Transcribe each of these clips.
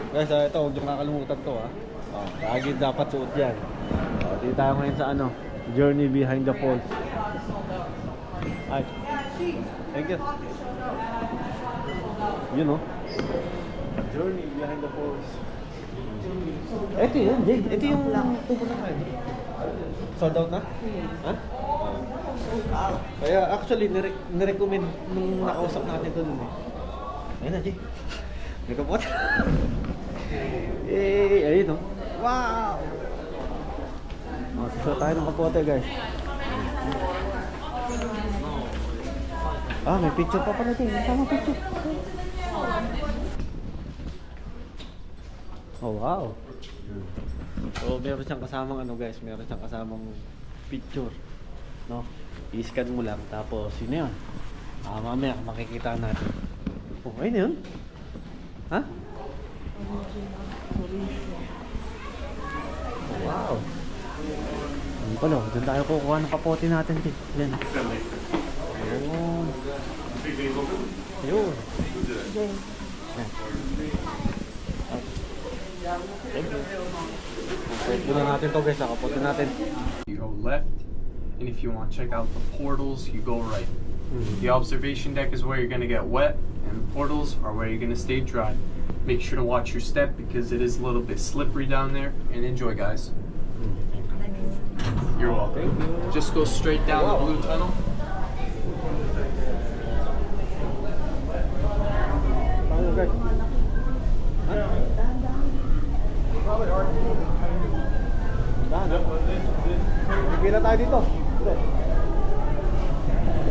Guys, ito, huwag yung kakalimutan to ah. Lagi dapat suot yan. Dito tayo ngayon sa ano, Journey Behind the Falls. Ay, thank you. Yun oh. Journey Behind the Falls. Ito yun, Jay. Ito yung pupunta tayo. Sold out na? Ha? Kaya actually, nirecommend nung nakausap natin ito dun eh. Ayun na, Jay. May kapot. Ayun oh. Wow! Susunod tayo ng kapote, guys. May picture pa pala din. Tama picture. Oh, wow. So, meron siyang kasamang ano, guys. Meron siyang kasamang picture. No? I-scan mo lang. Tapos, yun yun. Mamaya, makikita natin. Oh, ayun yun. Ha? Wow. Ano pala, dyan tayo kukuha ng kapote natin din. Yan. Ayun. Ayun. Yan. Thank you. Pwede na natin to guys, kapote natin. You go left, and if you want to check out the portals, you go right. The observation deck is where you're going to get wet, and the portals are where you're going to stay dry. Make sure to watch your step because it is a little bit slippery down there, and enjoy, guys. You're welcome. Just go straight down the blue tunnel. Okay. Bigyan na tayo dito.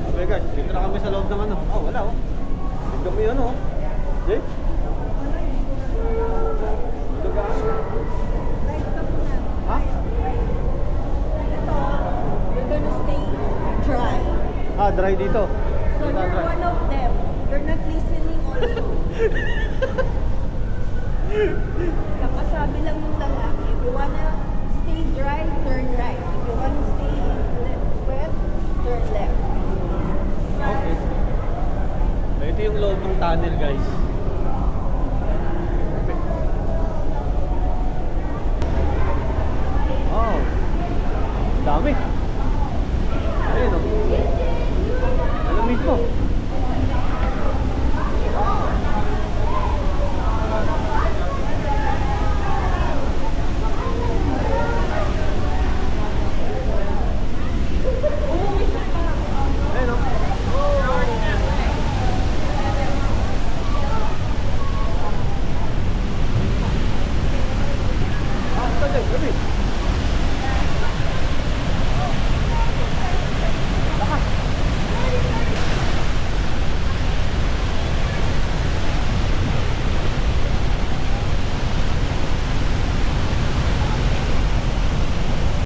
Okay guys, dito na kami sa loob ng ano. Wala oh. Tignan mo yun oh. Jay? Dito ka? Ha? You're gonna stay dry. Dry dito. So you're one of them. You're not listening also. Kakasabi lang yung lalaki. If you wanna stay dry, turn right. If you wanna stay wet, turn left. Okay. Ito yung loob ng tunnel guys.